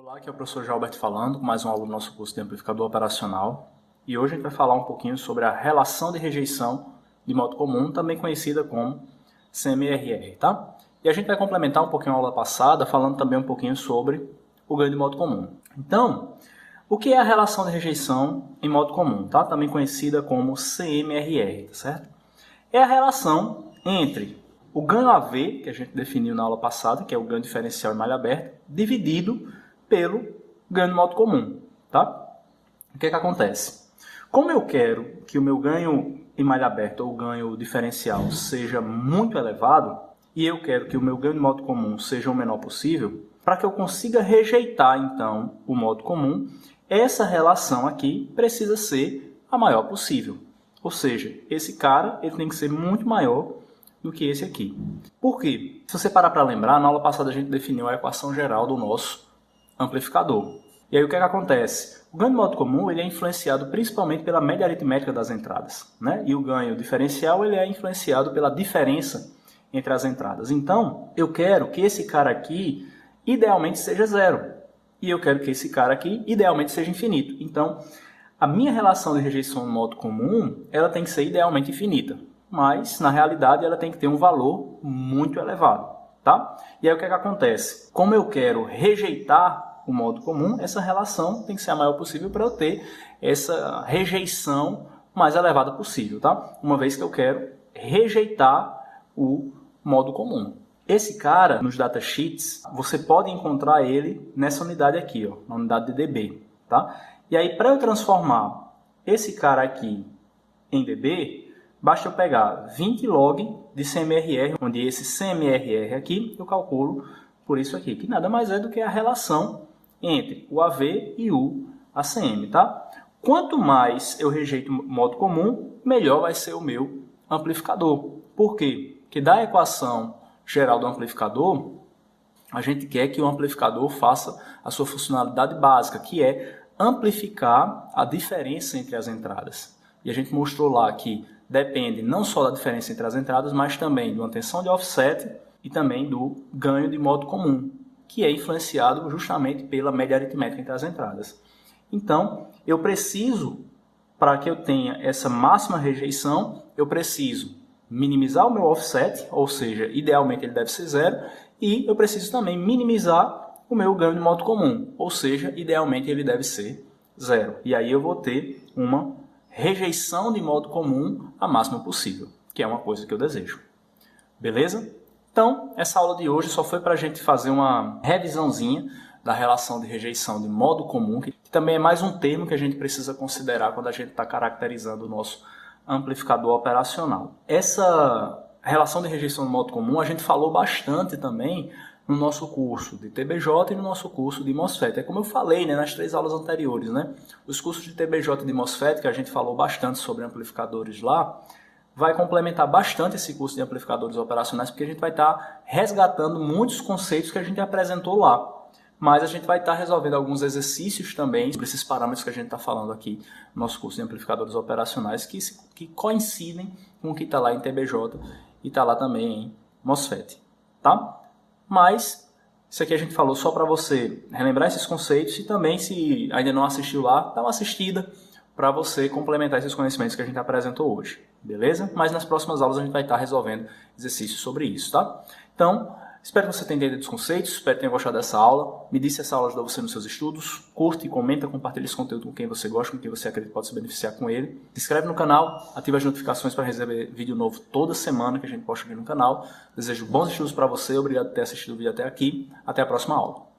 Olá, aqui é o professor Jalberto falando, com mais uma aula do nosso curso de amplificador operacional. E hoje a gente vai falar um pouquinho sobre a relação de rejeição de modo comum, também conhecida como CMRR, tá? E a gente vai complementar um pouquinho a aula passada, falando também um pouquinho sobre o ganho de modo comum. Então, o que é a relação de rejeição em modo comum, tá? Também conhecida como CMRR, tá certo? É a relação entre o ganho AV, que a gente definiu na aula passada, que é o ganho diferencial em malha aberta, dividido pelo ganho de modo comum, tá? O que é que acontece? Como eu quero que o meu ganho em malha aberta ou ganho diferencial seja muito elevado, e eu quero que o meu ganho de modo comum seja o menor possível, para que eu consiga rejeitar, então, o modo comum, essa relação aqui precisa ser a maior possível. Ou seja, esse cara ele tem que ser muito maior do que esse aqui. Por quê? Se você parar para lembrar, na aula passada a gente definiu a equação geral do nosso amplificador. E aí o que é que acontece? O ganho de modo comum ele é influenciado principalmente pela média aritmética das entradas, né? E o ganho diferencial ele é influenciado pela diferença entre as entradas. Então, eu quero que esse cara aqui idealmente seja zero. E eu quero que esse cara aqui idealmente seja infinito. Então, a minha relação de rejeição no modo comum, ela tem que ser idealmente infinita, mas na realidade ela tem que ter um valor muito elevado, tá? E aí o que é que acontece? Como eu quero rejeitar o modo comum, essa relação tem que ser a maior possível para eu ter essa rejeição mais elevada possível, tá? Uma vez que eu quero rejeitar o modo comum. Esse cara, nos datasheets, você pode encontrar ele nessa unidade aqui, ó, na unidade de dB, tá? E aí, para eu transformar esse cara aqui em dB, basta eu pegar 20 log de CMRR, onde esse CMRR aqui eu calculo por isso aqui, que nada mais é do que a relação entre o AV e o ACM, tá? Quanto mais eu rejeito o modo comum, melhor vai ser o meu amplificador. Por quê? Porque da equação geral do amplificador, a gente quer que o amplificador faça a sua funcionalidade básica, que é amplificar a diferença entre as entradas. E a gente mostrou lá que depende não só da diferença entre as entradas, mas também de uma tensão de offset e também do ganho de modo comum, que é influenciado justamente pela média aritmética entre as entradas. Então, eu preciso, para que eu tenha essa máxima rejeição, eu preciso minimizar o meu offset, ou seja, idealmente ele deve ser zero, e eu preciso também minimizar o meu ganho de modo comum, ou seja, idealmente ele deve ser zero. E aí eu vou ter uma rejeição de modo comum a máxima possível, que é uma coisa que eu desejo. Beleza? Então, essa aula de hoje só foi para a gente fazer uma revisãozinha da relação de rejeição de modo comum, que também é mais um termo que a gente precisa considerar quando a gente está caracterizando o nosso amplificador operacional. Essa relação de rejeição de modo comum a gente falou bastante também no nosso curso de TBJ e no nosso curso de MOSFET. É como eu falei, né, nas 3 aulas anteriores, né? Os cursos de TBJ e de MOSFET, que a gente falou bastante sobre amplificadores lá, vai complementar bastante esse curso de amplificadores operacionais, porque a gente vai estar resgatando muitos conceitos que a gente apresentou lá. Mas a gente vai estar resolvendo alguns exercícios também sobre esses parâmetros que a gente está falando aqui no nosso curso de amplificadores operacionais, que coincidem com o que está lá em TBJ e está lá também em MOSFET, tá? Mas isso aqui a gente falou só para você relembrar esses conceitos e também, se ainda não assistiu lá, dá uma assistida para você complementar esses conhecimentos que a gente apresentou hoje, beleza? Mas nas próximas aulas a gente vai estar resolvendo exercícios sobre isso, tá? Então, espero que você tenha entendido os conceitos, espero que tenha gostado dessa aula. Me diz se essa aula ajudou você nos seus estudos. Curte, comenta, compartilha esse conteúdo com quem você gosta, com quem você acredita que pode se beneficiar com ele. Se inscreve no canal, ativa as notificações para receber vídeo novo toda semana que a gente posta aqui no canal. Desejo bons estudos para você, obrigado por ter assistido o vídeo até aqui. Até a próxima aula.